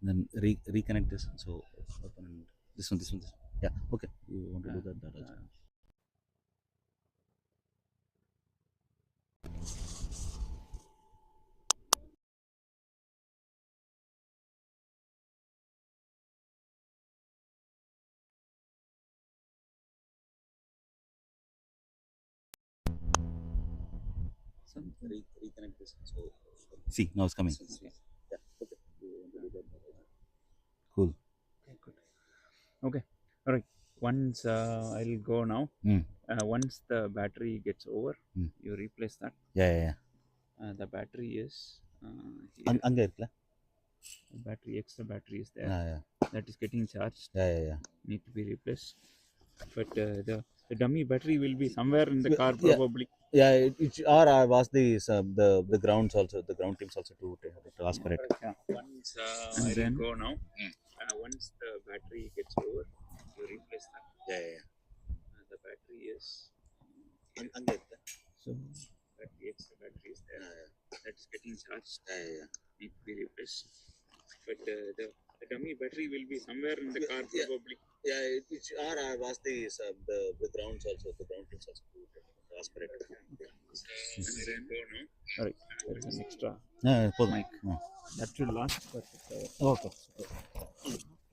then reconnect this. So open and this one. Yeah. Okay. You want to do that also. So reconnect this. So see, now it's coming. Okay. Yeah. Okay. You want to do that also. Cool. Okay, good. Okay, all right. Once I'll go now. Once the battery gets over, you replace that. Yeah. The battery is here. Anga irukla. Extra battery is there. Yeah. That is getting charged. Yeah. Need to be replaced. But the dummy battery will be somewhere in the car probably. Yeah. Or I've asked the grounds also, the ground teams also to ask for it. Yeah. Once I'll go now. Once the battery gets over, you replace that. Yeah. The battery is Anga irukla. so extra battery is there. That is getting charged. Yeah. Need to be replaced. But the dummy battery will be somewhere in the car probably. Yeah. Or I've asked the grounds also, the ground teams also to ask for it. All right. There is an extra mic. That should last. But Okay.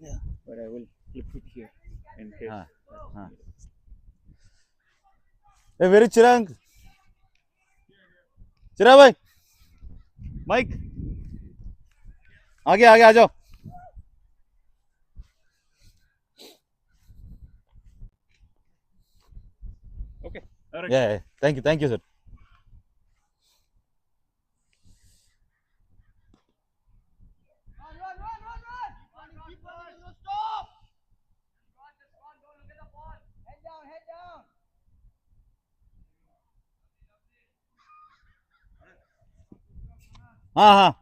yeah. But I will clip it here in case. Hey, very Chirang भाई mic आगे आ जाओ. Okay. All right. Yeah. Thank you, sir. हाँ.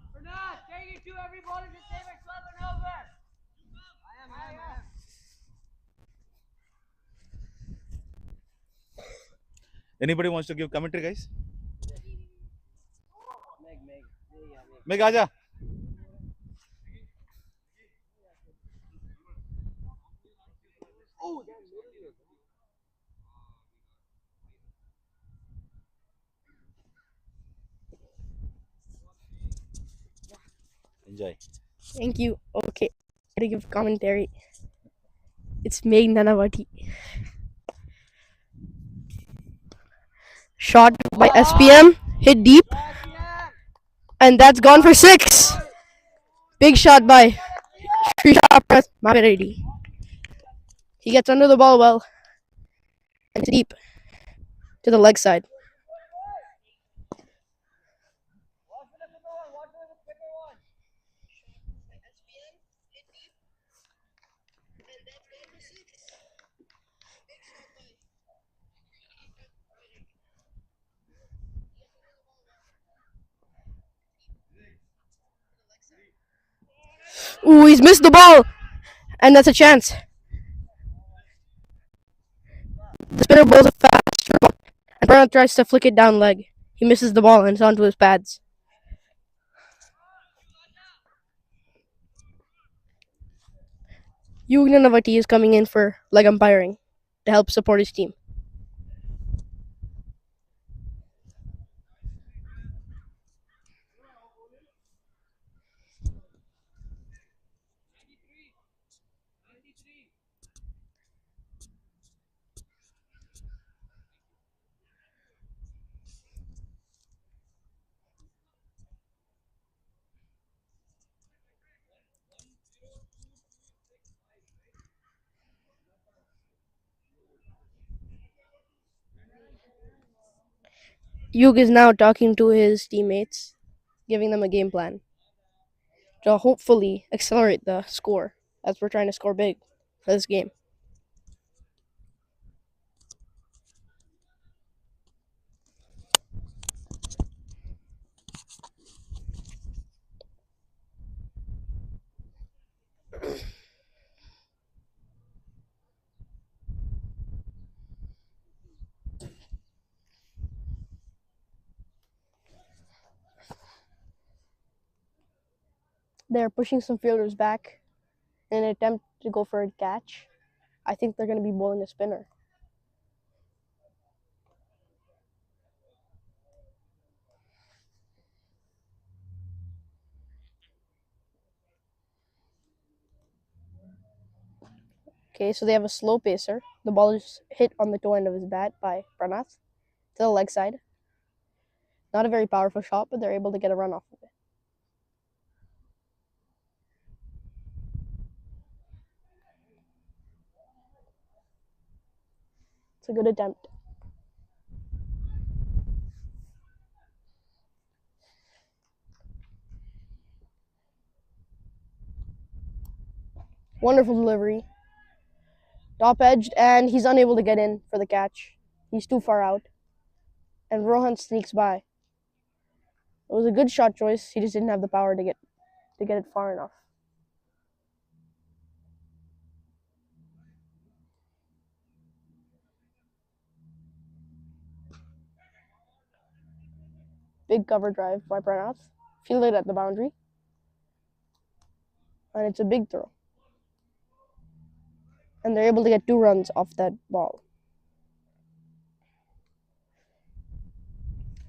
Anybody wants to give commentary, guys? Meg, आजा. Enjoy. Thank you. Okay, to give commentary. It's Meg Nanavati. Shot by SPM, hit deep, and that's gone for 6. Big shot by Maharedi. He gets under the ball well, and deep to the leg side. Ooh, he's missed the ball, and that's a chance. The spinner bowls a fast ball, and Brown tries to flick it down leg. He misses the ball, and it's onto his pads. Yugnanavati is coming in for leg umpiring to help support his team. Yug is now talking to his teammates, giving them a game plan to hopefully accelerate the score, as we're trying to score big for this game. They're pushing some fielders back in an attempt to go for a catch. I think they're going to be bowling a spinner. Okay, so they have a slow pacer. The ball is hit on the toe end of his bat by Pranath to the leg side. Not a very powerful shot, but they're able to get a run off of it. It's a good attempt. Wonderful delivery. Top edged, and he's unable to get in for the catch. He's too far out. And Rohan sneaks by. It was a good shot choice. He just didn't have the power to get it far enough. Big cover drive by Pranath. Fielded at the boundary. And it's a big throw. And they're able to get 2 runs off that ball.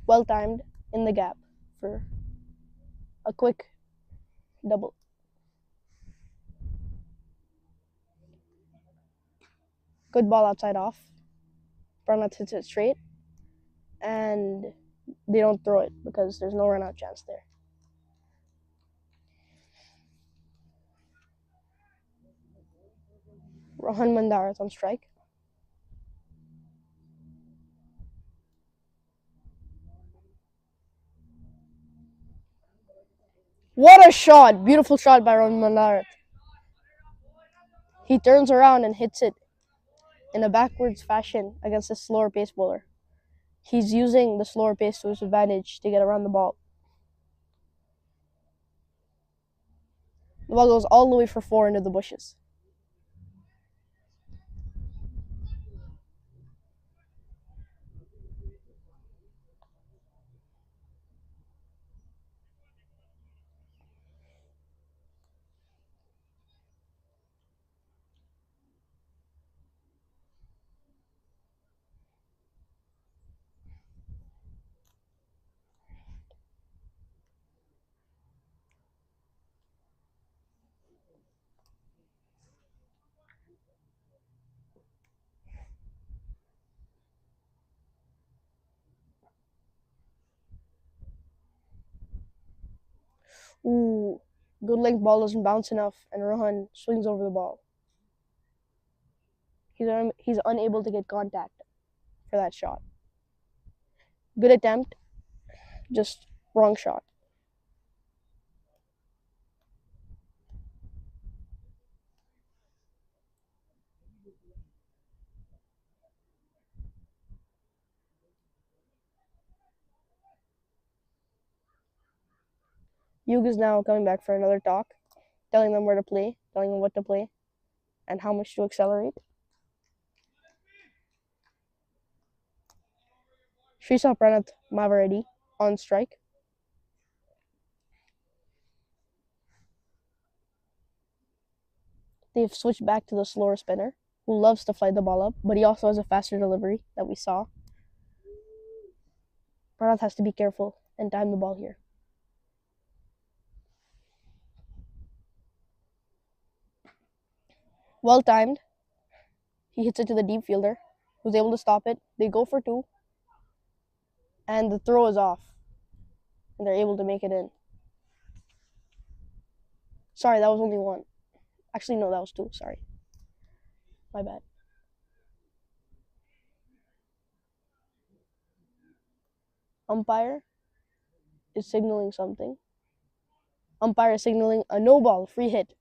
Well timed in the gap for a quick double. Good ball outside off. Pranath hits it straight. And they don't throw it because there's no run out chance there. Rohan Mandara's on strike. What a shot! Beautiful shot by Rohan Mandara. He turns around and hits it in a backwards fashion against a slower pace bowler. He's using the slower pace to his advantage to get around the ball. The ball goes all the way for 4 into the bushes. Ooh, good length ball doesn't bounce enough, and Rohan swings over the ball. He's unable to get contact for that shot. Good attempt, just wrong shot. Yug is now coming back for another talk, telling them where to play, telling them what to play, and how much to accelerate. Shrisa Pranath Mavaredi on strike. They've switched back to the slower spinner, who loves to fly the ball up, but he also has a faster delivery that we saw. Pranath has to be careful and time the ball here. Well timed. He hits it to the deep fielder, who's able to stop it. They go for 2, and the throw is off, and they're able to make it in. Sorry, that was only 1. Actually, no, that was 2. Sorry. My bad. Umpire is signaling something. Umpire is signaling a no ball, free hit.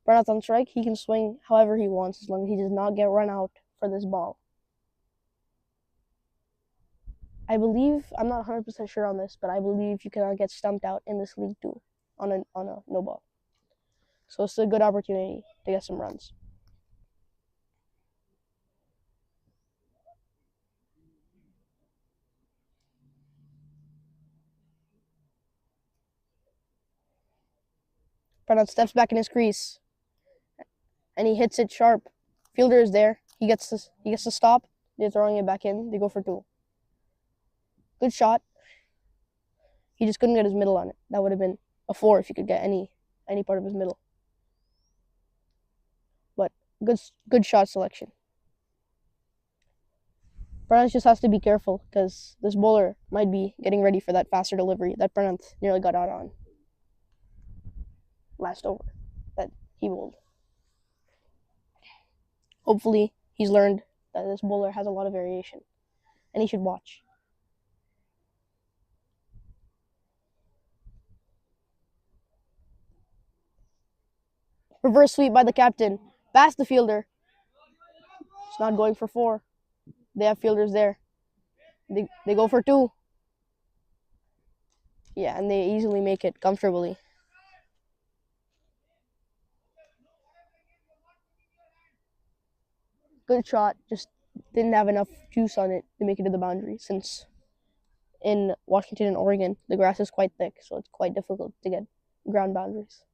Pranath on strike. He can swing however he wants as long as he does not get run out for this ball. I believe, I'm not 100% sure on this, but I believe you cannot get stumped out in this league too on a no ball. So it's a good opportunity to get some runs. Pranav steps back in his crease, and he hits it sharp. Fielder is there. He gets to stop. They're throwing it back in. They go for 2. Good shot. He just couldn't get his middle on it. That would have been a 4 if he could get any part of his middle. But good shot selection. Pranav just has to be careful because this bowler might be getting ready for that faster delivery that Pranav nearly got out on last over that he bowled. Hopefully, he's learned that this bowler has a lot of variation, and he should watch. Reverse sweep by the captain, past the fielder. It's not going for 4. They have fielders there. They go for 2. Yeah, and they easily make it comfortably. Good shot, just didn't have enough juice on it to make it to the boundary, since in Washington and Oregon, the grass is quite thick, so it's quite difficult to get ground boundaries.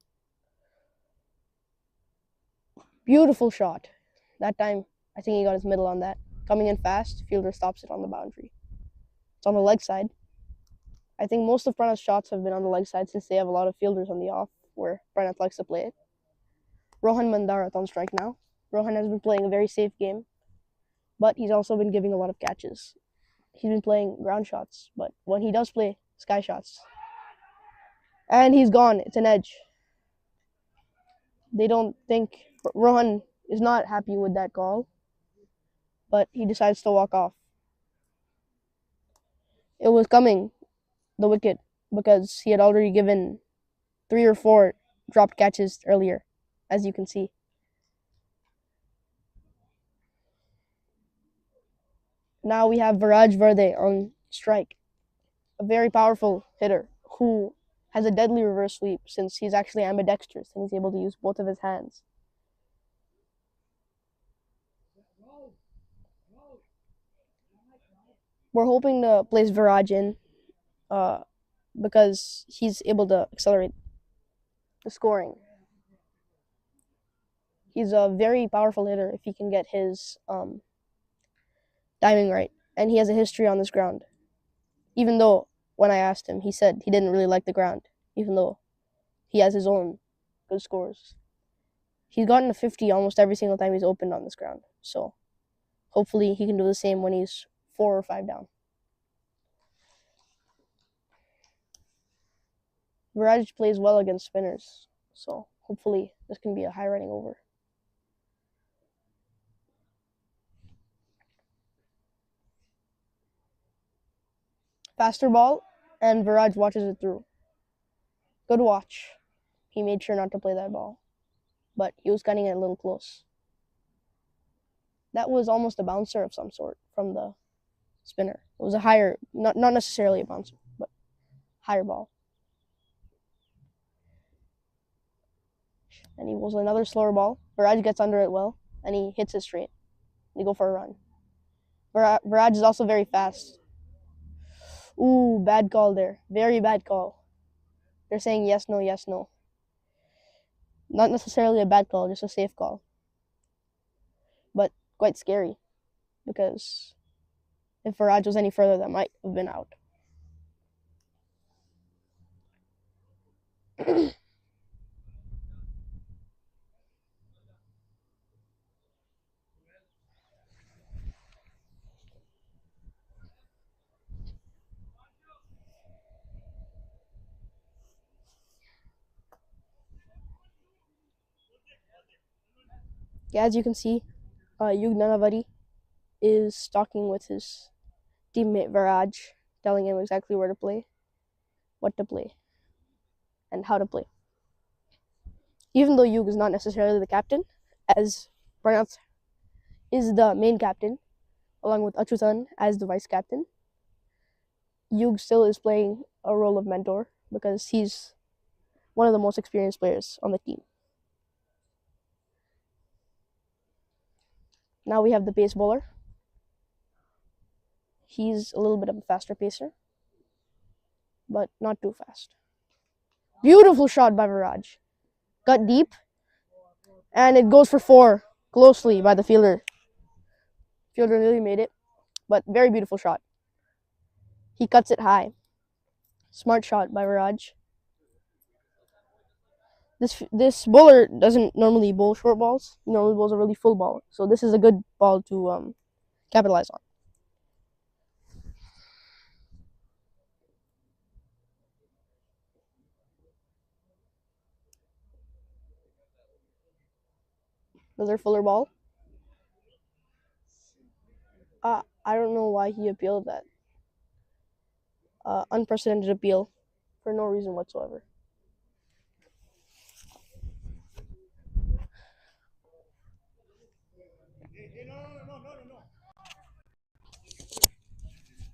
Beautiful shot. That time, I think he got his middle on that. Coming in fast, fielder stops it on the boundary. It's on the leg side. I think most of Pranav's shots have been on the leg side since they have a lot of fielders on the off, where Pranav likes to play it. Rohan Mandarat on strike now. Rohan has been playing a very safe game, but he's also been giving a lot of catches. He's been playing ground shots, but when he does play sky shots, and he's gone, it's an edge. They don't think, Rohan is not happy with that call, but he decides to walk off. It was coming, the wicket, because he had already given 3 or 4 dropped catches earlier, as you can see. Now we have Viraj Verde on strike, a very powerful hitter who has a deadly reverse sweep since he's actually ambidextrous and he's able to use both of his hands. We're hoping to place Viraj in because he's able to accelerate the scoring. He's a very powerful hitter if he can get his timing right, and he has a history on this ground. Even though when I asked him, he said he didn't really like the ground, even though he has his own good scores. He's gotten a 50 almost every single time he's opened on this ground, so hopefully he can do the same when he's 4 or 5 down. Viraj plays well against spinners, so hopefully this can be a high running over. Faster ball, and Viraj watches it through. Good watch. He made sure not to play that ball, but he was cutting it a little close. That was almost a bouncer of some sort from the spinner. It was a higher, not necessarily a bouncer, but higher ball. And he was another slower ball. Viraj gets under it well, and he hits it straight. They go for a run. Viraj is also very fast. Ooh, bad call there. Very bad call. They're saying yes, no, yes, no. Not necessarily a bad call, just a safe call. But quite scary, because if Viraj was any further, that might have been out. Yeah, as you can see, Yug Nanavati is talking with his teammate Viraj, telling him exactly where to play, what to play, and how to play. Even though Yug is not necessarily the captain, as Pranav is the main captain, along with Achutan as the vice captain, Yug still is playing a role of mentor because he's one of the most experienced players on the team. Now we have the pace bowler. He's a little bit of a faster pacer, but not too fast. Beautiful shot by Viraj. cut deep, and it goes for 4 closely by the fielder. Fielder really made it, but very beautiful shot. He cuts it high. Smart shot by Viraj. This bowler doesn't normally bowl short balls. He normally bowls a really full ball. So this is a good ball to capitalize on. Another fuller ball. I don't know why he appealed that. Unprecedented appeal for no reason whatsoever.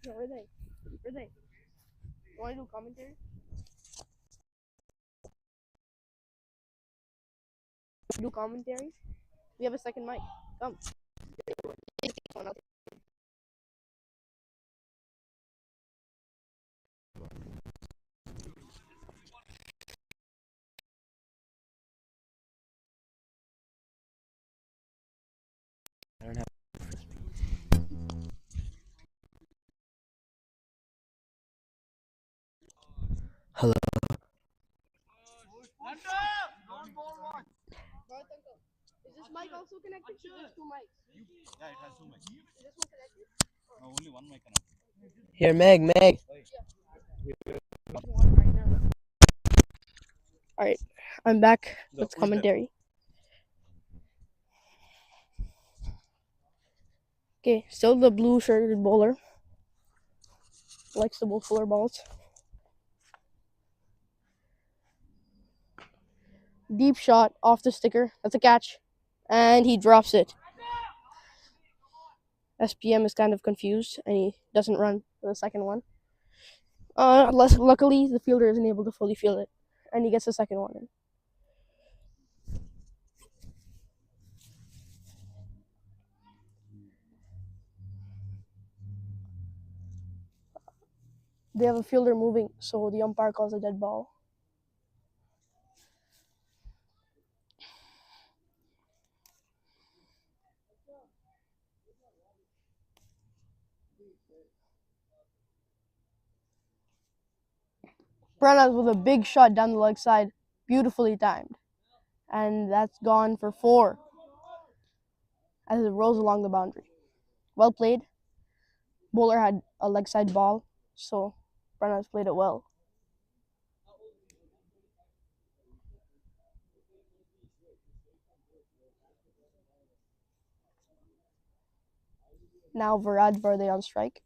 No, where are they? Where are they? You want to do commentary? Do commentary? We have a second mic. Come. I don't have. Hello. Is this mic also connected? There's 2 mics. Yeah, it has 2 mics. Is this one connected? No, only 1 mic connected. Here, Meg. Alright, I'm back with commentary. Okay, still the blue shirted bowler. Likes to bowl fuller balls. Deep shot off the sticker. That's a catch. And he drops it. SPM is kind of confused and he doesn't run for the second one. Luckily, the fielder isn't able to fully field it. And he gets the second one in. They have a fielder moving, so the umpire calls a dead ball. Pranav with a big shot down the leg side, beautifully timed. And that's gone for 4 as it rolls along the boundary. Well played. Bowler had a leg side ball, so Pranav played it well. Now Viraj Verde on strike.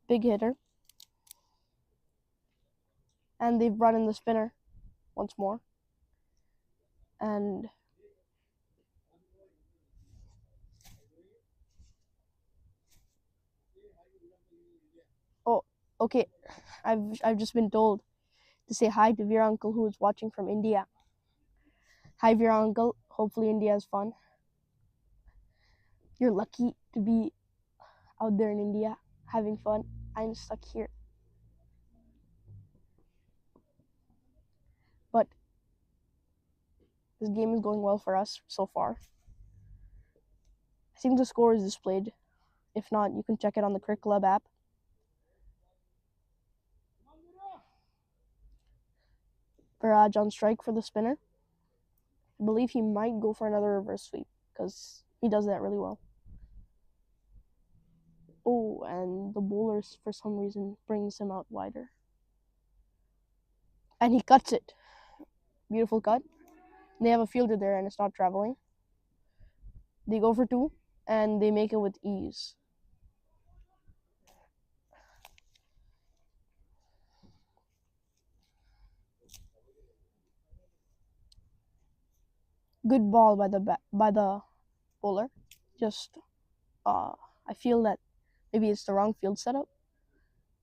Big hitter. And they've brought in the spinner once more. And oh, okay. I've just been told to say hi to Veer uncle who is watching from India. Hi Veer uncle. Hopefully India is fun. You're lucky to be out there in India having fun. I'm stuck here. But this game is going well for us so far. I think the score is displayed. If not, you can check it on the Cricket Club app. Viraj on strike for the spinner. I believe he might go for another reverse sweep because he does that really well. Oh, and the bowler, for some reason, brings him out wider. And he cuts it. Beautiful cut. They have a fielder there and it's not traveling. They go for 2 and they make it with ease. Good ball by the bowler. Just I feel that maybe it's the wrong field setup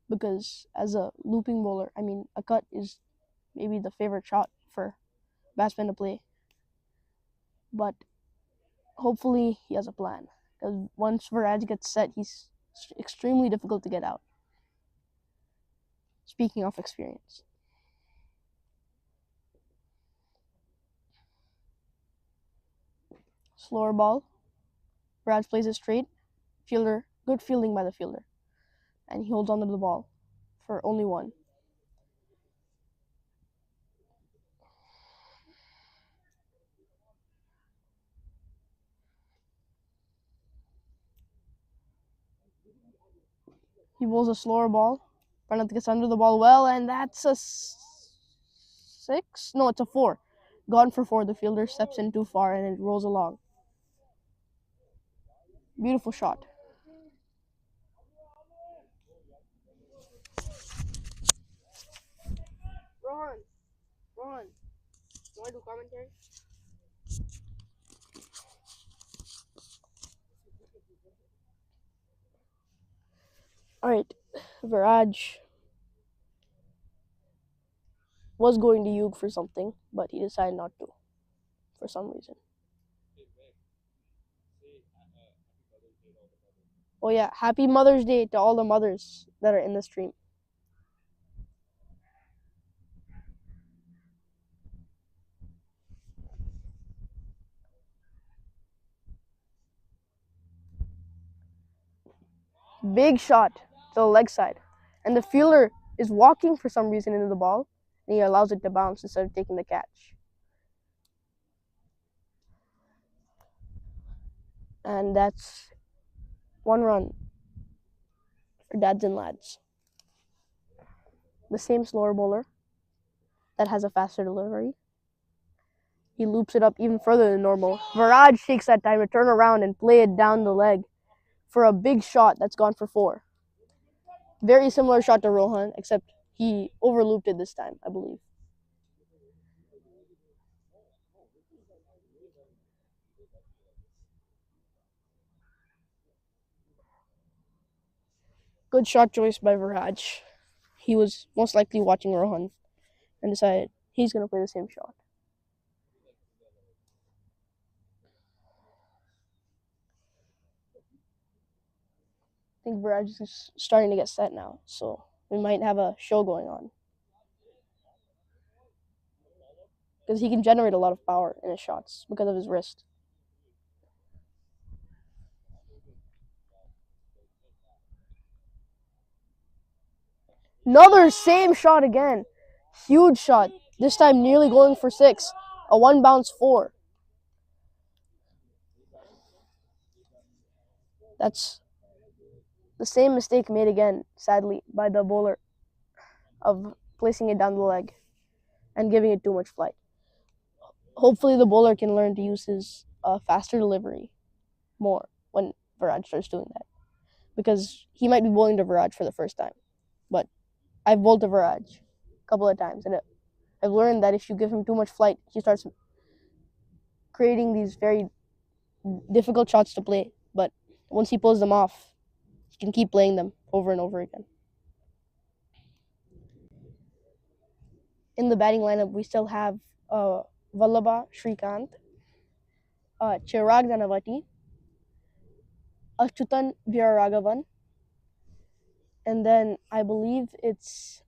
because as a looping bowler, I mean a cut is maybe the favorite shot for batsmen to play. But hopefully he has a plan because once Viraj gets set, he's extremely difficult to get out. Speaking of experience. Slower ball. Viraj plays it straight. Fielder, good fielding by the fielder. And he holds on to the ball for only one. He bowls a slower ball. Pranath gets under the ball well, and that's a 6? No, it's a 4. Gone for 4. The fielder steps in too far, and it rolls along. Beautiful shot. Rohan, you want to do commentary? All right, Viraj was going to Yug for something, but he decided not to for some reason. Oh yeah, happy Mother's Day to all the mothers that are in the stream. Big shot to the leg side. And the fielder is walking for some reason into the ball, and he allows it to bounce instead of taking the catch. And that's 1 run for Dads and Lads. The same slower bowler that has a faster delivery. He loops it up even further than normal. Viraj takes that time to turn around and play it down the leg for a big shot that's gone for 4. Very similar shot to Rohan, except he overlooped it this time, I believe. Good shot choice by Viraj. He was most likely watching Rohan and decided he's going to play the same shot. I think Viraj is starting to get set now, so we might have a show going on. Because he can generate a lot of power in his shots because of his wrist. Another same shot again. Huge shot. This time nearly going for 6. A 1 bounce 4. That's the same mistake made again, sadly, by the bowler of placing it down the leg and giving it too much flight. Hopefully the bowler can learn to use his faster delivery more when Viraj starts doing that. Because he might be bowling to Viraj for the first time. But I've bowled to Viraj a couple of times, and I've learned that if you give him too much flight, he starts creating these very difficult shots to play. But once he pulls them off, he can keep playing them over and over again. In the batting lineup, we still have Vallabha Shrikant, Chirag Dhanavati, Achyutan Veeraraghavan, and then I believe it's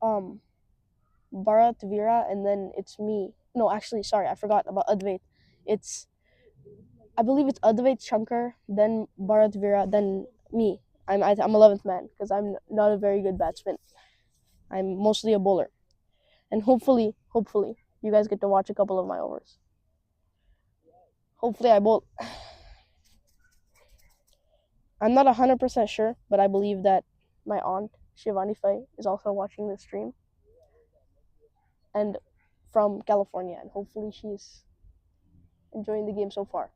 Bharat Veera, and then it's me. No, actually, sorry, I forgot about Advait. I believe it's Advait Shankar, then Bharat Veera, then me. I'm 11th man because I'm not a very good batsman. I'm mostly a bowler. And hopefully, you guys get to watch a couple of my overs. Hopefully I bowl. I'm not 100% sure, but I believe that my aunt, Shivani Fai, is also watching this stream. And from California, and hopefully she's enjoying the game so far.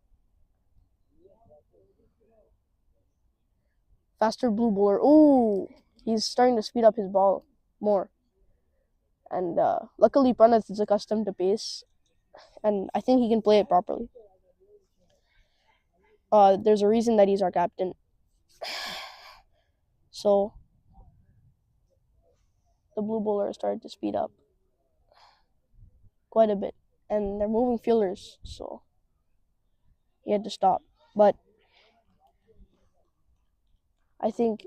Faster blue bowler. Ooh, he's starting to speed up his ball more. And luckily, Pranath is accustomed to pace, and I think he can play it properly. There's a reason that he's our captain. So, the blue bowler started to speed up quite a bit. And they're moving fielders, so he had to stop. But I think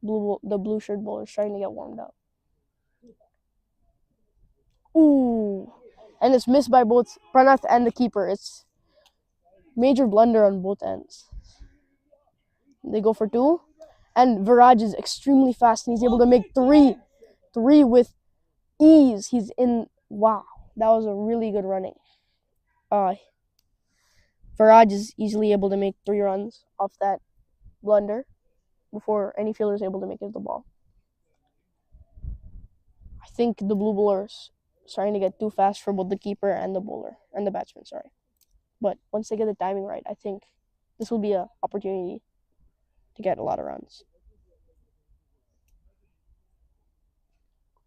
the blue shirt bowler is starting to get warmed up. Ooh. And it's missed by both Pranath and the keeper. It's Major blunder on both ends. They go for 2. And Viraj is extremely fast and he's able to make 3. 3 with ease. He's in. Wow. That was a really good running. Viraj is easily able to make 3 runs off that blunder before any fielder is able to make it to the ball. I think the blue bowlers starting to get too fast for both the keeper and the bowler and the batsman, sorry. But once they get the timing right, I think this will be an opportunity to get a lot of runs.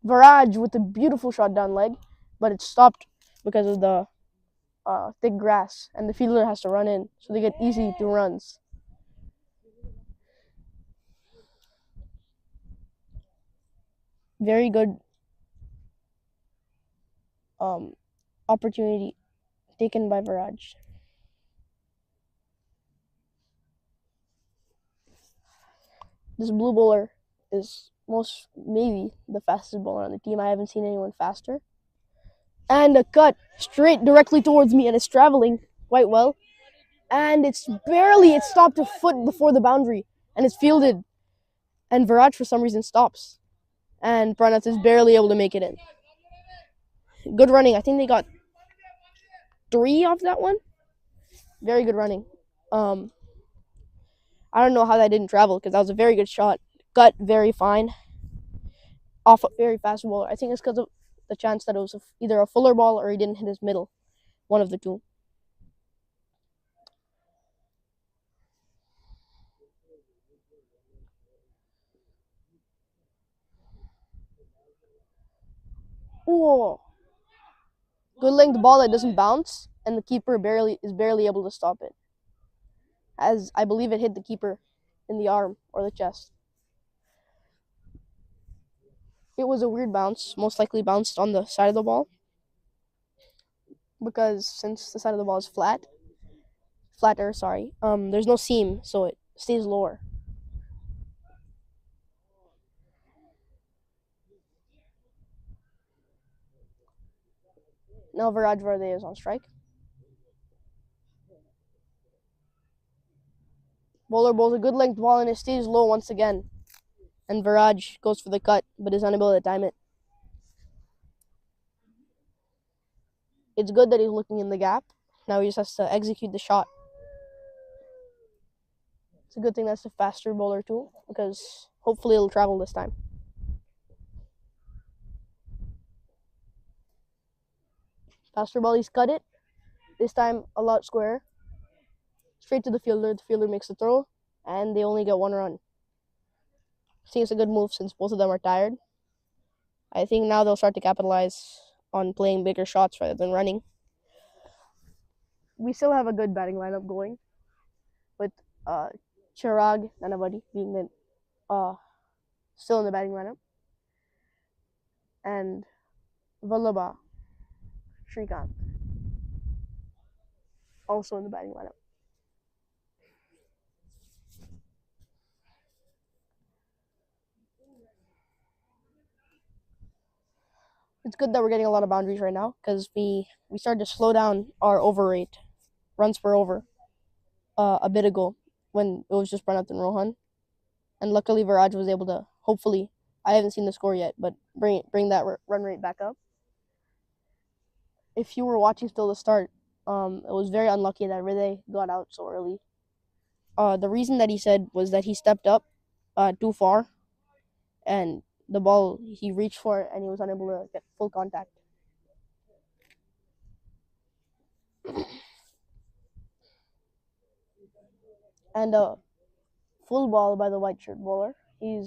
Viraj with a beautiful shot down leg, but it stopped because of the thick grass, and the fielder has to run in, so they get easy 2 runs. Very good opportunity taken by Viraj. This blue bowler is maybe the fastest bowler on the team. I haven't seen anyone faster. And a cut straight directly towards me, and it's traveling quite well. And it stopped a foot before the boundary, and it's fielded. And Viraj, for some reason, stops. And Pranath is barely able to make it in. Good running. I think they got 3 off that one. Very good running. I don't know how that didn't travel, because that was a very good shot. Gut very fine. Off a very fast bowler. I think it's because of the chance that it was either a fuller ball or he didn't hit his middle. One of the 2. Oh, good length ball that doesn't bounce, and the keeper is barely able to stop it. As I believe it hit the keeper in the arm or the chest. It was a weird bounce, most likely bounced on the side of the ball, because since the side of the ball is flatter, there's no seam, so it stays lower. Now Viraj Vardhe is on strike. Bowler bowls a good length ball and it stays low once again. And Viraj goes for the cut, but is unable to time it. It's good that he's looking in the gap. Now he just has to execute the shot. It's a good thing that's a faster bowler too, because hopefully it'll travel this time. Faster ball, he's cut it. This time a lot square. Straight to the fielder. The fielder makes the throw, and they only get 1 run. I think it's a good move since both of them are tired. I think now they'll start to capitalize on playing bigger shots rather than running. We still have a good batting lineup going, with Chirag Nanavati being the still in the batting lineup, and Vallabha Srikanth also in the batting lineup. It's good that we're getting a lot of boundaries right now, because we started to slow down our over rate, runs per over, a bit ago when it was just Pranath and Rohan. And luckily Viraj was able to, hopefully, I haven't seen the score yet, but bring that run rate back up. If you were watching still the start, it was very unlucky that Vardhe got out so early. The reason that he said was that he stepped up too far, and the ball, he reached for it and he was unable to get full contact. And a full ball by the white shirt bowler. He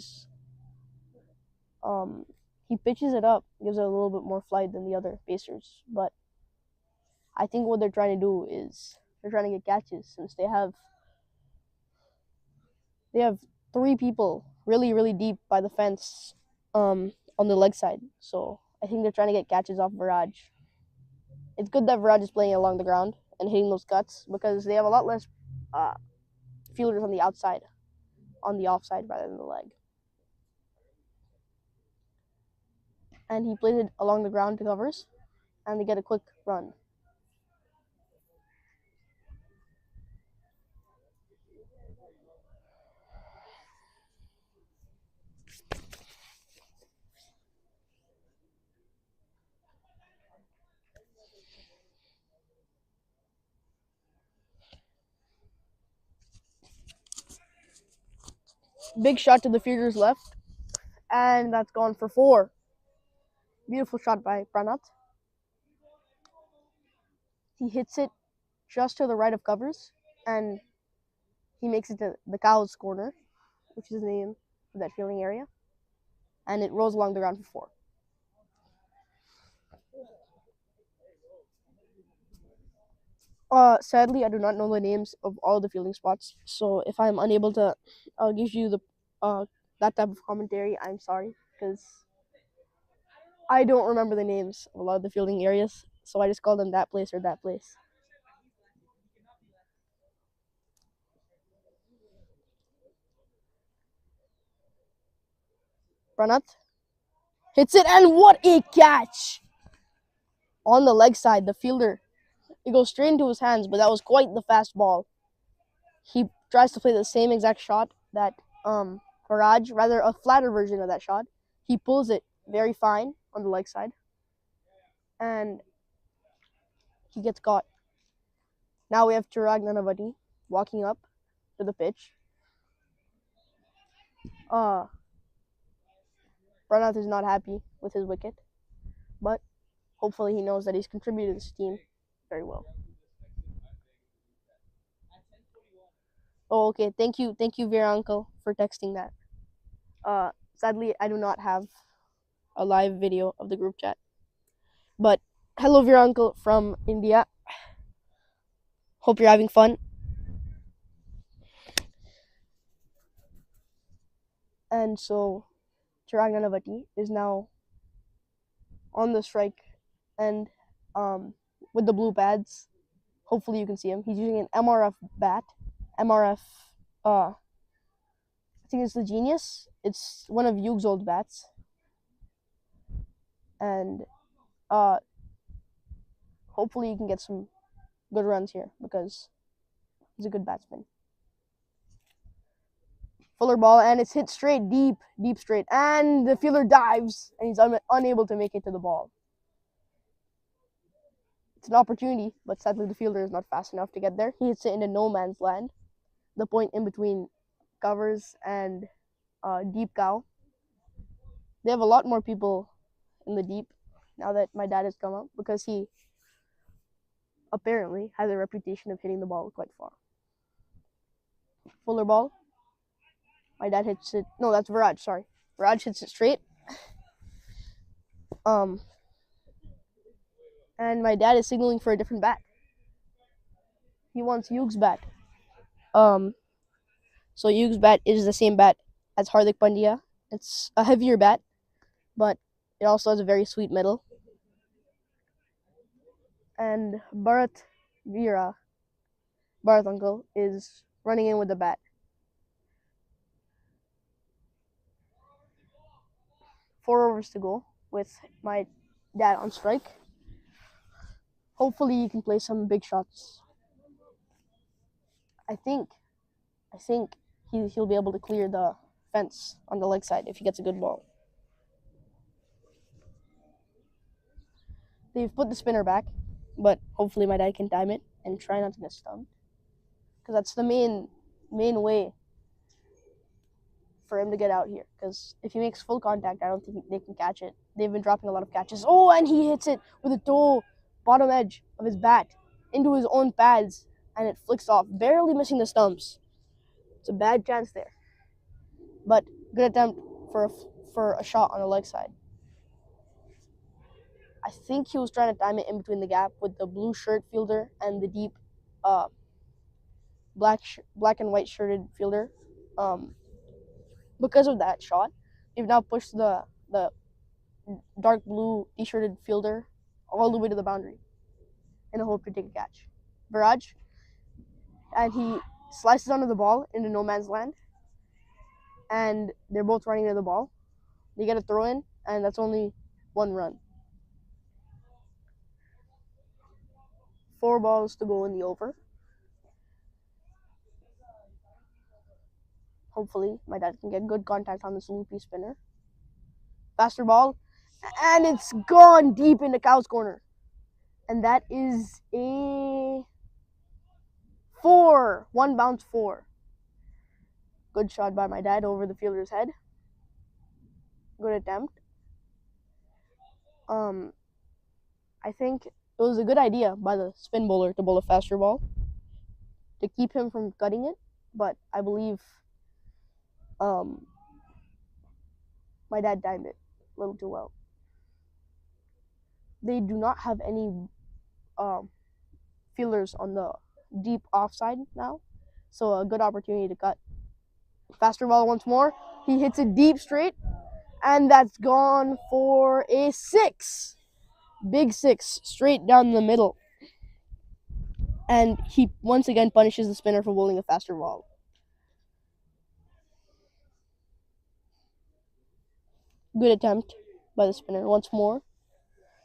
pitches it up, gives it a little bit more flight than the other pacers, but I think what they're trying to do is they're trying to get catches, since they have 3 people really, really deep by the fence on the leg side. So I think they're trying to get catches off Viraj. It's good that Viraj is playing along the ground and hitting those cuts, because they have a lot less fielders on the outside, on the offside rather than the leg. And he plays it along the ground to covers, and they get a quick run. Big shot to the fielder's left, and that's gone for 4. Beautiful shot by Pranat. He hits it just to the right of covers, and he makes it to the Cow's corner, which is the name of that fielding area, and it rolls along the ground for 4. Sadly, I do not know the names of all the fielding spots, so if I'm unable to give you the that type of commentary, I'm sorry, because I don't remember the names of a lot of the fielding areas, so I just call them that place or that place. Pranat hits it, and what a catch! On the leg side, the fielder, it goes straight into his hands, but that was quite the fast ball. He tries to play the same exact shot that Faraj, rather a flatter version of that shot. He pulls it very fine on the leg side, and he gets caught. Now we have Chirag Nanavati walking up to the pitch. Pranath is not happy with his wicket, but hopefully he knows that he's contributed to this team very well. Oh, okay. Thank you, Vera Uncle, for texting that. Sadly, I do not have a live video of the group chat. But hello, Vera Uncle from India. Hope you're having fun. And so, Chirag Nanavati is now on the strike, and with the blue pads. Hopefully you can see him. He's using an MRF bat. MRF, I think it's the Genius. It's one of Yuge's old bats. And hopefully you can get some good runs here because he's a good batsman. Fuller ball, and it's hit straight, deep straight. And the fielder dives, and he's unable to make it to the ball. It's an opportunity, but sadly the fielder is not fast enough to get there. He hits it into no man's land, the point in between covers and deep cow. They have a lot more people in the deep now that my dad has come up, because he apparently has a reputation of hitting the ball quite far. Fuller ball. My dad hits it. No, that's Viraj. Sorry, Viraj hits it straight. And my dad is signaling for a different bat. He wants Yuge's bat. So Yuge's bat is the same bat as Hardik Pandya. It's a heavier bat, but it also has a very sweet middle. And Bharat Uncle, is running in with the bat. 4 overs to go with my dad on strike. Hopefully he can play some big shots. I think he'll be able to clear the fence on the leg side if he gets a good ball. They've put the spinner back, but hopefully my dad can time it and try not to get stumped, because that's the main way for him to get out here. Because if he makes full contact, I don't think they can catch it. They've been dropping a lot of catches. Oh, and he hits it with a toe, bottom edge of his bat into his own pads, and it flicks off, barely missing the stumps. It's a bad chance there, but good attempt for a shot on the leg side. I think he was trying to time it in between the gap with the blue shirt fielder and the deep black and white shirted fielder. Because of that shot, they've now pushed the dark blue t-shirted fielder all the way to the boundary in the hope to take a catch. Viraj, and he slices under the ball into no man's land, and they're both running to the ball. They get a throw in, and that's only 1 run. 4 balls to go in the over. Hopefully my dad can get good contact on this loopy spinner. Faster ball, and it's gone deep into Cow's corner. And that is a 4. 1 bounce 4. Good shot by my dad over the fielder's head. Good attempt. I think it was a good idea by the spin bowler to bowl a faster ball to keep him from cutting it, but I believe my dad timed it a little too well. They do not have any fielders on the deep offside now, so a good opportunity to cut. Faster ball once more. He hits it deep straight, and that's gone for a 6. Big 6 straight down the middle. And he once again punishes the spinner for bowling a faster ball. Good attempt by the spinner once more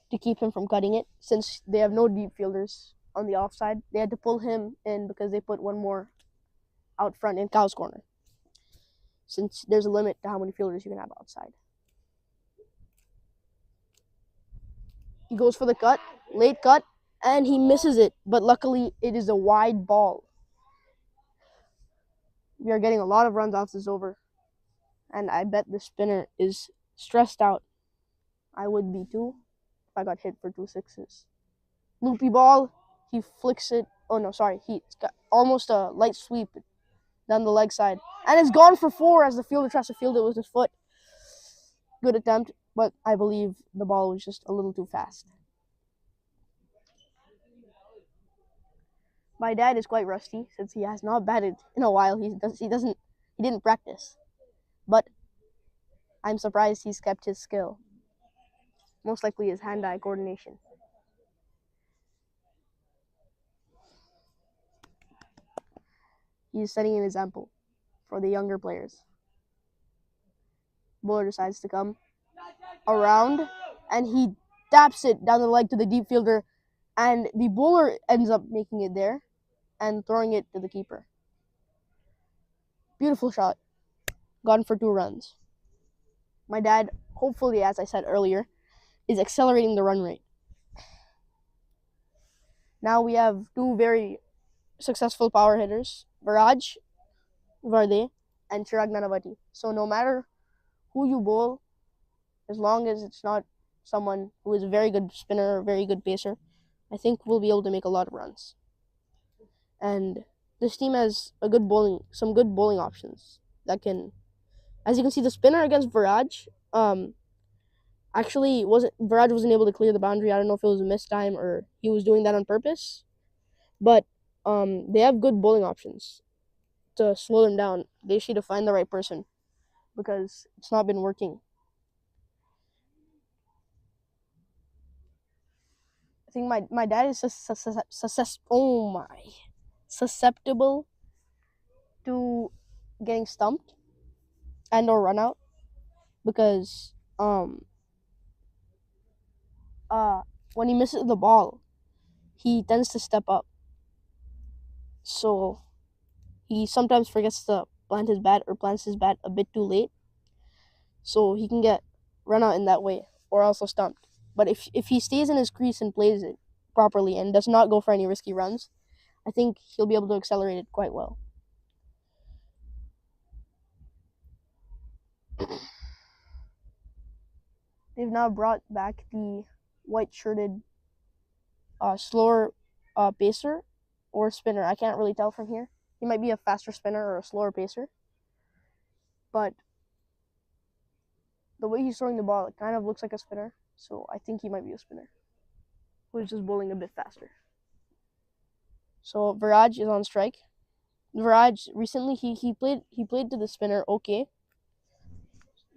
to keep him from cutting it. Since they have no deep fielders on the offside, they had to pull him in because they put one more out front in Cow's corner, since there's a limit to how many fielders you can have outside. He goes for the cut, late cut, and he misses it, but luckily it is a wide ball. We are getting a lot of runs off this over, and I bet the spinner is stressed out. I would be too if I got hit for 2 6s. Loopy ball, he flicks it. Oh no, sorry, he's got almost a light sweep down the leg side, and it's gone for 4 as the fielder tries to field it with his foot. Good attempt, but I believe the ball was just a little too fast. My dad is quite rusty since he has not batted in a while. He didn't practice, but I'm surprised he's kept his skill. Most likely his hand-eye coordination. He's setting an example for the younger players. Bowler decides to come around, and he taps it down the leg to the deep fielder, and the bowler ends up making it there and throwing it to the keeper. Beautiful shot. Gone for 2 runs. My dad, hopefully, as I said earlier, is accelerating the run rate. Now we have 2 very successful power hitters, Viraj Varde and Chirag Nanavati. So no matter who you bowl, as long as it's not someone who is a very good spinner or very good pacer, I think we'll be able to make a lot of runs. And this team has some good bowling options that can, as you can see, the spinner against Viraj, Viraj wasn't able to clear the boundary. I don't know if it was a missed time or he was doing that on purpose, but they have good bowling options to slow them down. They just need to find the right person because it's not been working. I think my dad is susceptible to getting stumped and or run out because when he misses the ball, he tends to step up. So he sometimes forgets to plant his bat or plants his bat a bit too late. So he can get run out in that way or also stumped. But if he stays in his crease and plays it properly and does not go for any risky runs, I think he'll be able to accelerate it quite well. They've now brought back the white-shirted slower pacer or spinner. I can't really tell from here. He might be a faster spinner or a slower pacer. But the way he's throwing the ball, it kind of looks like a spinner. So I think he might be a spinner who's just bowling a bit faster. So Viraj is on strike. Viraj recently he played to the spinner okay.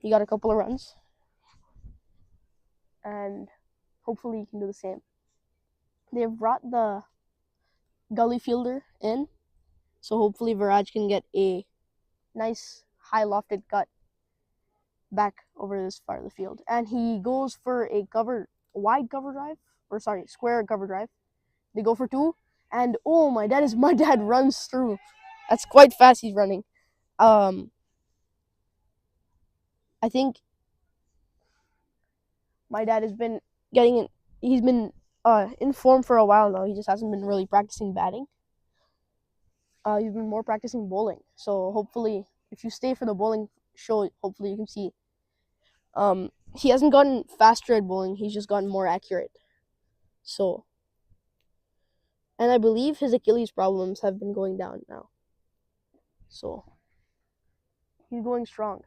He got a couple of runs. And hopefully he can do the same. They've brought the gully fielder in. So hopefully Viraj can get a nice high lofted cut back over this part of the field. And he goes for a square cover drive. They go for 2. And oh, my dad runs through. That's quite fast he's running. I think my dad has been he's been in form for a while now. He just hasn't been really practicing batting. He's been more practicing bowling. So hopefully if you stay for the bowling show, hopefully you can see. He hasn't gotten faster at bowling. He's just gotten more accurate. So, and I believe his Achilles problems have been going down now. So, he's going strong.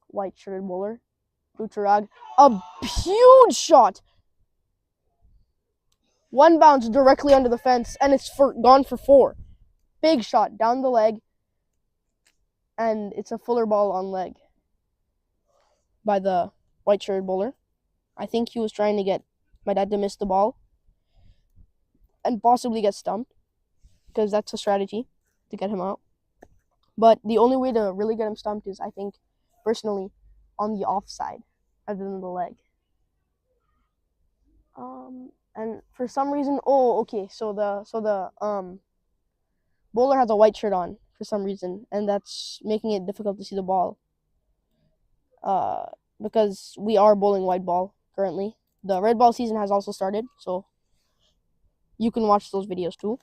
White shirted bowler, Butarag, a huge shot. One bounce directly under the fence, and it's gone for 4. Big shot down the leg, and it's a fuller ball on leg by the white shirted bowler. I think he was trying to get my dad to miss the ball and possibly get stumped, because that's a strategy to get him out. But the only way to really get him stumped is, I think, personally, on the offside rather than the leg. And for some reason, so the bowler has a white shirt on for some reason, and that's making it difficult to see the ball. Because we are bowling white ball currently. The red ball season has also started, so you can watch those videos too.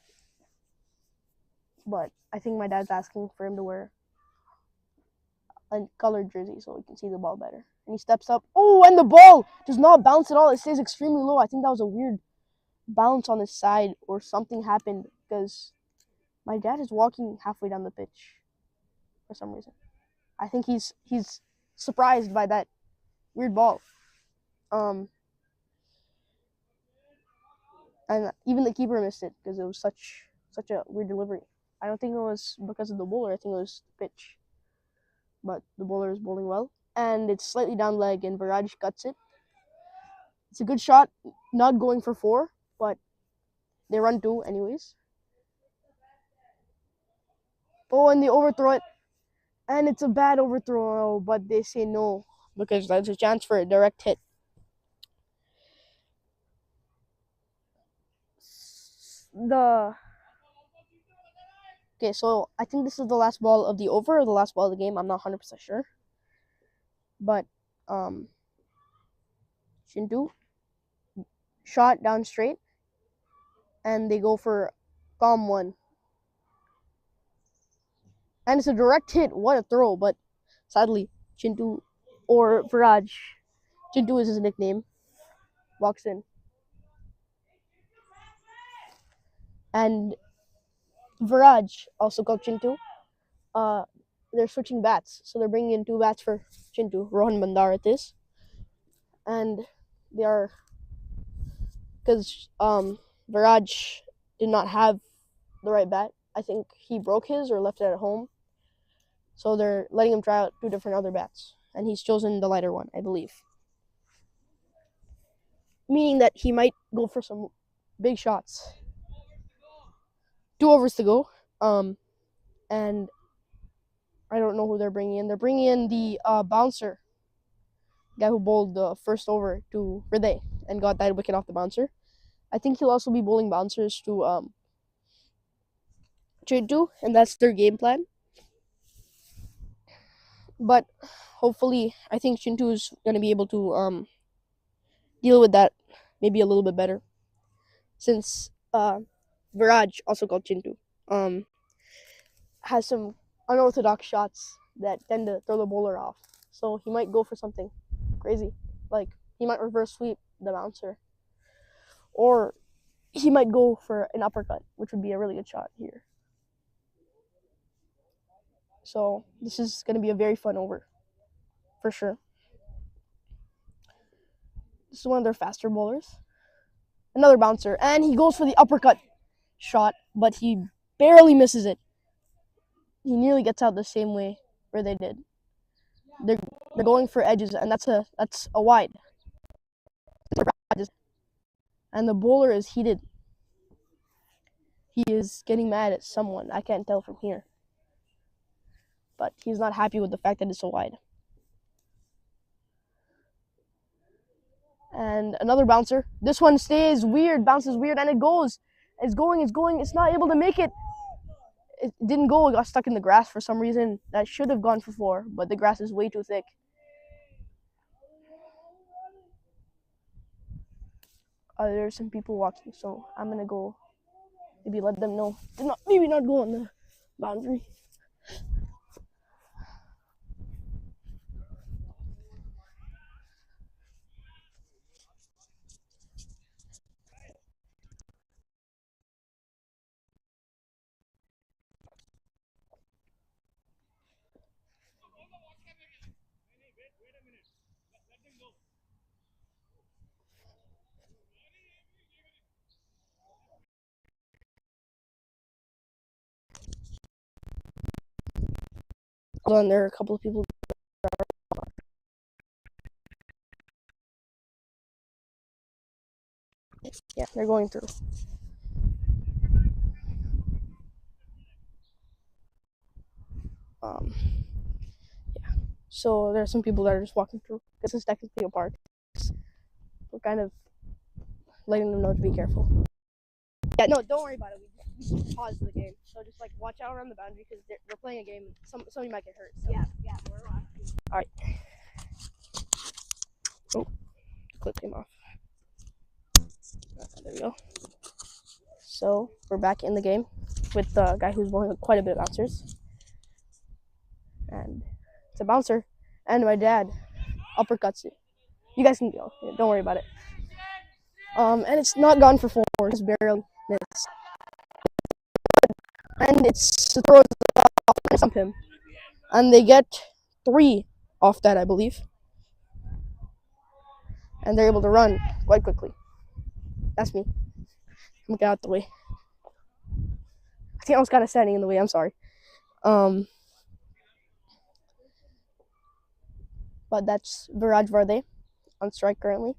But I think my dad's asking for him to wear a colored jersey so we can see the ball better. And he steps up. Oh, and the ball does not bounce at all. It stays extremely low. I think that was a weird bounce on his side, or something happened, because my dad is walking halfway down the pitch for some reason. I think he's surprised by that weird ball. And even the keeper missed it because it was such a weird delivery. I don't think it was because of the bowler. I think it was the pitch. But the bowler is bowling well, and it's slightly down leg, and Viraj cuts it. It's a good shot, not going for 4, but they run 2 anyways. Oh, and they overthrow it, and it's a bad overthrow, but they say no because there's a chance for a direct hit. Okay, so I think this is the last ball of the over or the last ball of the game. I'm not 100% sure. But Chintu shot down straight, and they go for calm 1. And it's a direct hit. What a throw. But sadly, Chintu, or Viraj, Chintu is his nickname, walks in. And Viraj, also called Chintu, they're switching bats. So they're bringing in 2 bats for Chintu. Rohan Bandar it is. And they are, because Viraj did not have the right bat. I think he broke his or left it at home. So they're letting him try out 2 different other bats. And he's chosen the lighter one, I believe. Meaning that he might go for some big shots. 2 overs to go. And I don't know who they're bringing in. They're bringing in the bouncer. Guy who bowled the first over to Hriday and got that wicket off the bouncer. I think he'll also be bowling bouncers to Chintu, and that's their game plan. But hopefully, I think Chintu is going to be able to deal with that maybe a little bit better, since Viraj, also called Chintu, has some unorthodox shots that tend to throw the bowler off. So he might go for something crazy, like he might reverse sweep the bouncer, or he might go for an uppercut, which would be a really good shot here. So this is going to be a very fun over, for sure. This is one of their faster bowlers. Another bouncer, and he goes for the uppercut shot, but he barely misses it. He nearly gets out the same way where they did. They're going for edges, and that's a wide. And the bowler is heated. He is getting mad at someone. I can't tell from here. But he's not happy with the fact that it's so wide. And another bouncer. This one stays weird, bounces weird, and it goes. It's going. It's not able to make it. It didn't go. It got stuck in the grass for some reason. That should have gone for 4, but the grass is way too thick. There's some people walking, so I'm gonna go maybe let them know. Maybe not go on boundary. Hold on, there are a couple of people. Yeah, they're going through. Yeah. So there are some people that are just walking through. This is technically a park. We're kind of letting them know to be careful. Yeah, no, don't worry about it. We just paused the game. So just like watch out around the boundary because we're playing a game. Somebody might get hurt. So. Yeah, we're watching. All right. Oh, clip came off. There we go. So we're back in the game with the guy who's bowling quite a bit of bouncers. And it's a bouncer. And my dad uppercuts it. You guys can go. Yeah, don't worry about it. And it's not gone for 4. It's barely missed. And it's the throw off and stump him. And they get 3 off that, I believe. And they're able to run quite quickly. That's me. I'm gonna get out the way. I think I was kind of standing in the way. I'm sorry. But that's Viraj Varde on strike currently.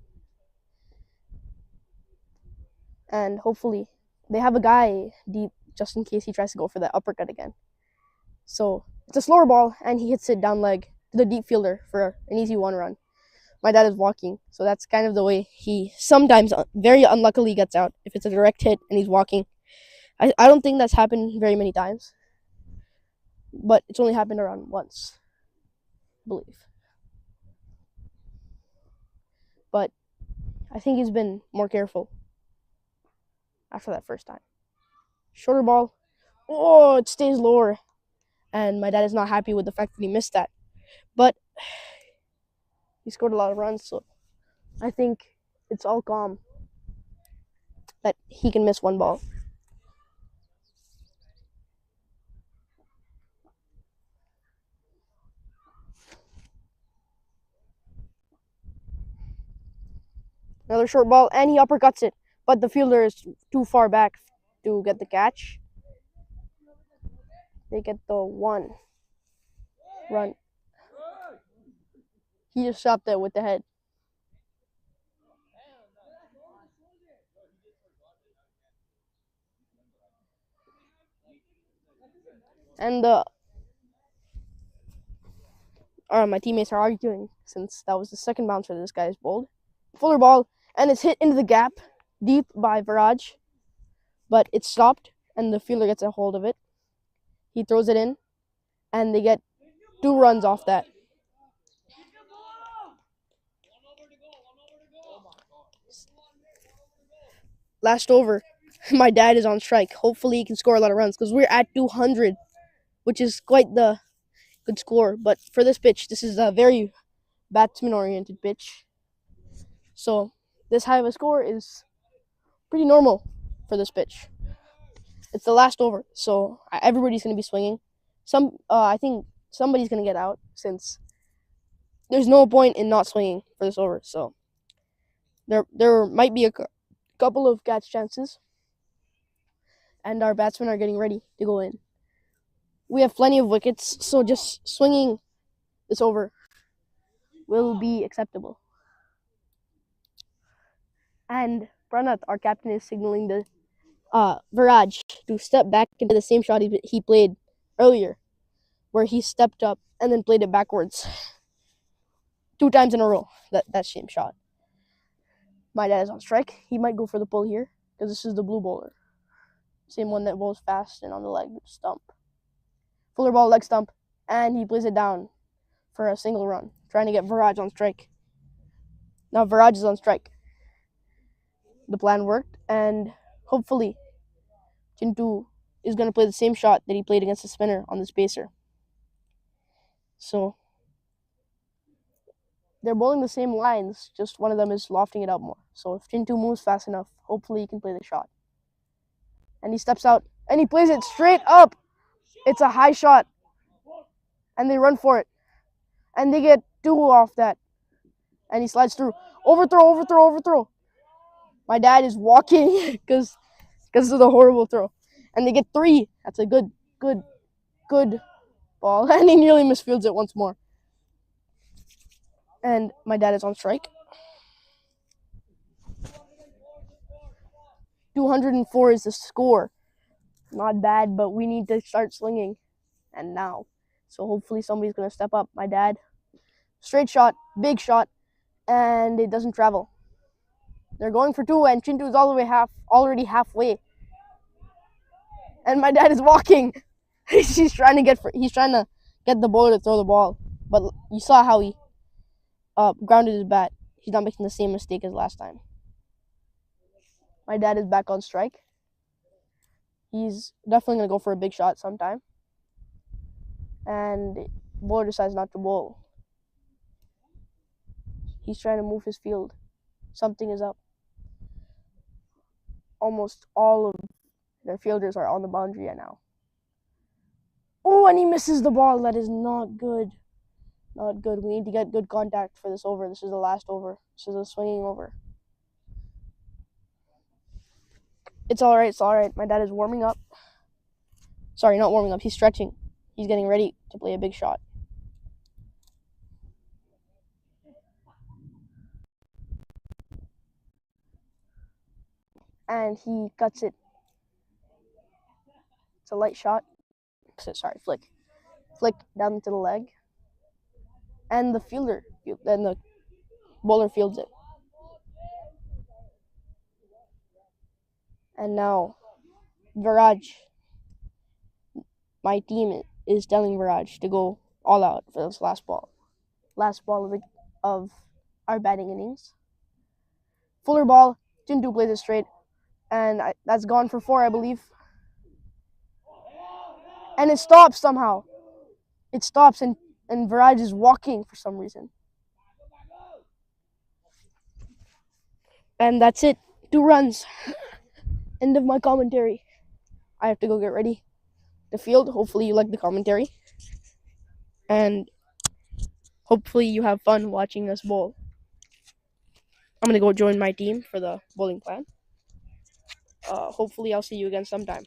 And hopefully they have a guy deep just in case he tries to go for that uppercut again. So it's a slower ball and he hits it down leg to the deep fielder for an easy 1 run. My dad is walking, so that's kind of the way he sometimes very unluckily gets out if it's a direct hit and he's walking. I don't think that's happened very many times, but it's only happened around once, I believe. But I think he's been more careful after that first time. Shorter ball. Oh, it stays lower. And my dad is not happy with the fact that he missed that. But he scored a lot of runs, so I think it's all calm that he can miss 1 ball. Another short ball, and he uppercuts it. But the fielder is too far back to get the catch. They get the 1 run. He just stopped it with the head. And my teammates are arguing since that was the second bouncer this guy has bowled. Fuller ball, and it's hit into the gap deep by Viraj, but it's stopped, and the fielder gets a hold of it. He throws it in, and they get 2 runs off that. Last over, my dad is on strike. Hopefully he can score a lot of runs because we're at 200, which is quite the good score. But for this pitch, this is a very batsman-oriented pitch. So this high of a score is pretty normal for this pitch. It's the last over, so everybody's going to be swinging. I think somebody's going to get out since there's no point in not swinging for this over. So there might be a couple of catch chances, and our batsmen are getting ready to go in. We have plenty of wickets, so just swinging this over will be acceptable. And Pranath, our captain, is signaling the Viraj to step back into the same shot he played earlier, where he stepped up and then played it backwards 2 times in a row. That same shot. My dad is on strike. He might go for the pull here because this is the blue bowler, same one that bowls fast and on the leg stump. Fuller ball, leg stump, and he plays it down for a single run, trying to get Viraj on strike. Now Viraj is on strike. The plan worked, and hopefully Chintu is going to play the same shot that he played against the spinner on the spacer. So they're bowling the same lines, just one of them is lofting it up more. So if Chintu moves fast enough, hopefully he can play the shot. And he steps out, and he plays it straight up. It's a high shot. And they run for it. And they get 2 off that. And he slides through. Overthrow. My dad is walking because of the horrible throw. And they get 3. That's a good ball. And he nearly misfields it once more. And my dad is on strike. 204 is the score. Not bad, but we need to start slinging. And now. So hopefully somebody's going to step up. My dad. Straight shot. Big shot. And it doesn't travel. They're going for 2, and Chintu is already halfway. And my dad is walking. he's trying to get the bowler to throw the ball. But you saw how he grounded his bat. He's not making the same mistake as last time. My dad is back on strike. He's definitely going to go for a big shot sometime. And bowler decides not to bowl. He's trying to move his field. Something is up. Almost all of their fielders are on the boundary now. Oh, and he misses the ball. That is not good. Not good. We need to get good contact for this over. This is the last over. This is a swinging over. It's all right. My dad is warming up. Sorry, not warming up. He's stretching. He's getting ready to play a big shot. And he cuts it. It's a light shot. Flick. Flick down to the leg. And the bowler fields it. And now, Viraj. My team is telling Viraj to go all out for this last ball. Last ball of our batting innings. Fuller ball. Chintu plays it straight. And that's gone for 4, I believe. And it stops somehow. It stops, and Viraj is walking for some reason. And that's it. 2 runs. End of my commentary. I have to go get ready. The field. Hopefully you like the commentary. And hopefully you have fun watching us bowl. I'm going to go join my team for the bowling plan. Hopefully I'll see you again sometime.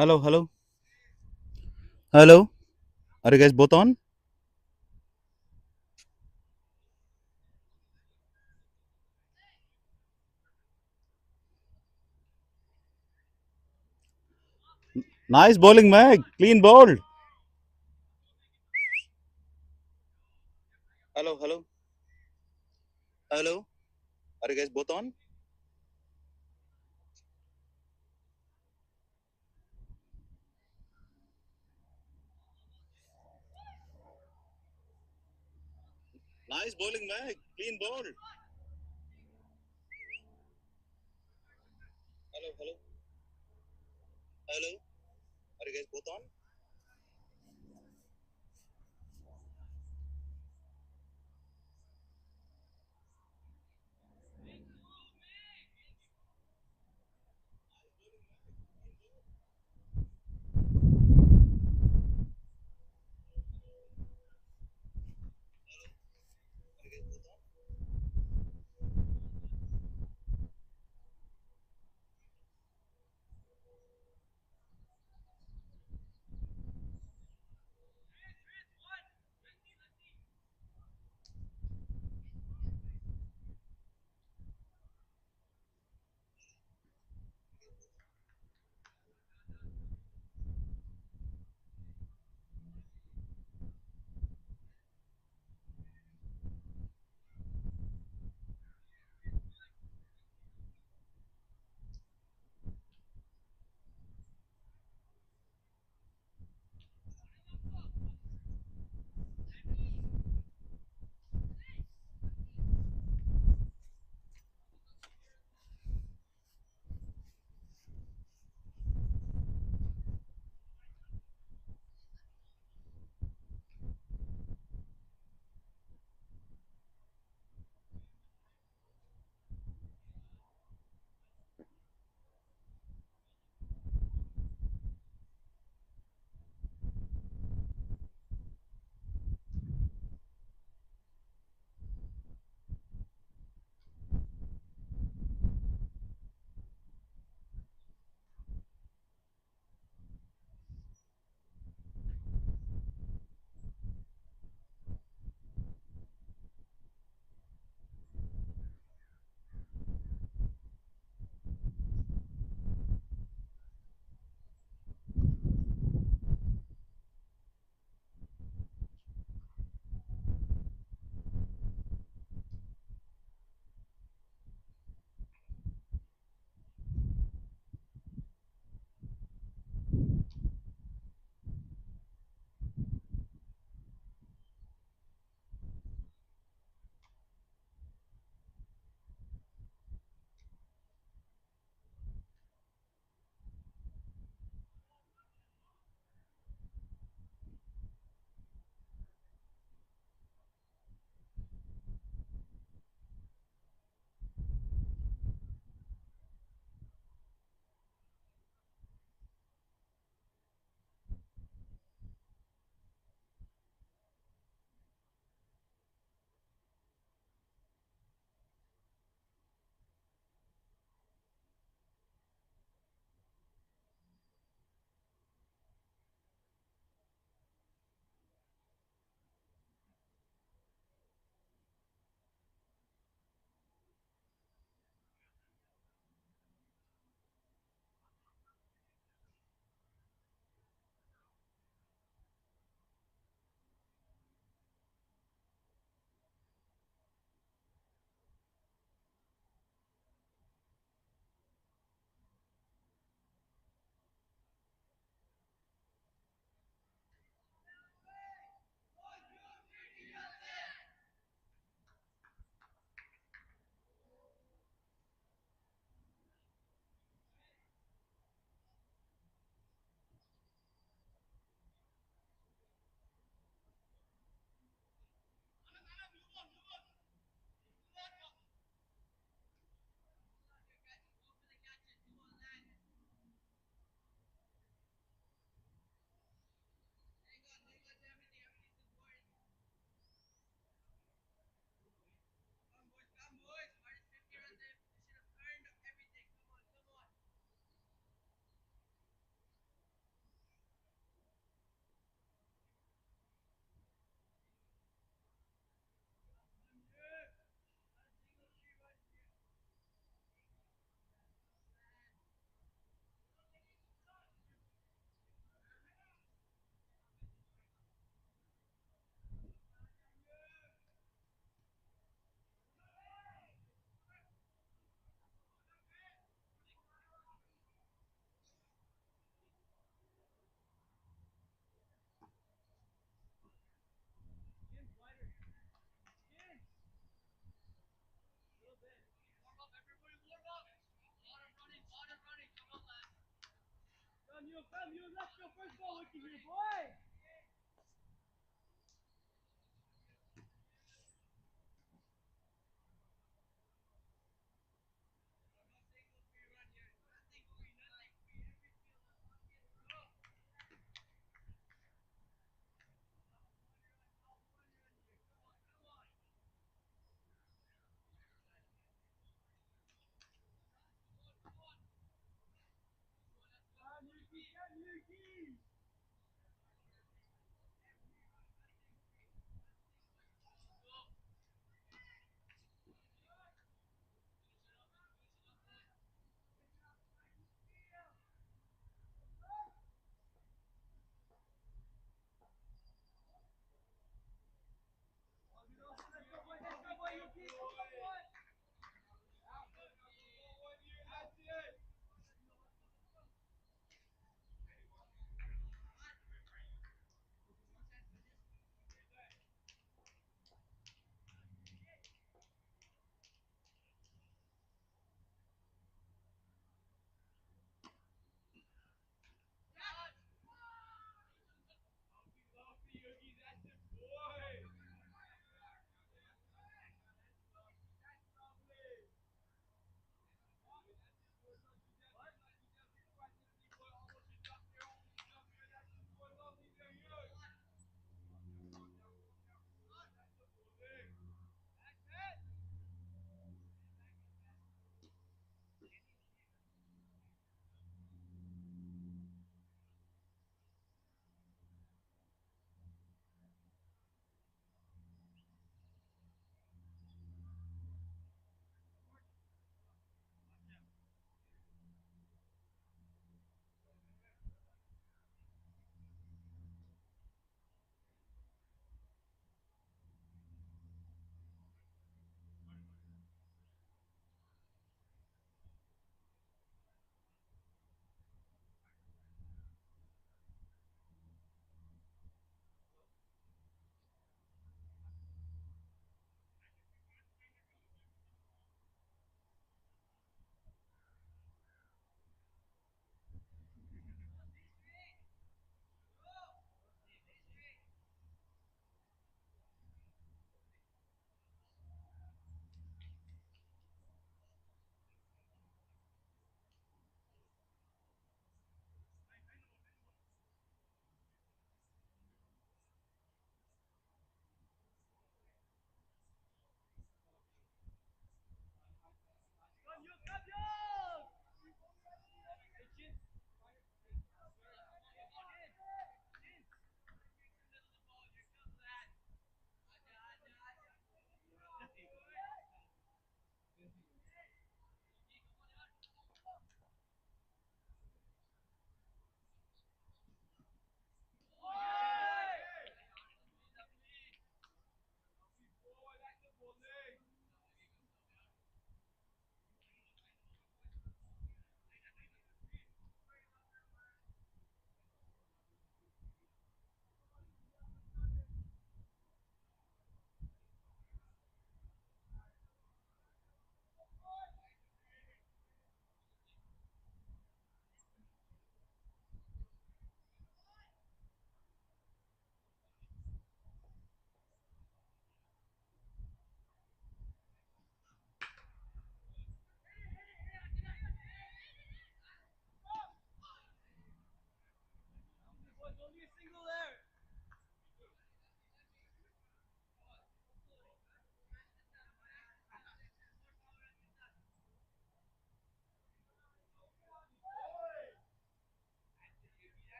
Hello, hello, hello. Are you guys both on? Nice bowling, Meg. Clean bowled. Hello, hello, hello. Are you guys both on? Nice bowling, Meg. Clean bowled. Hello, hello, hello. Are you guys both on?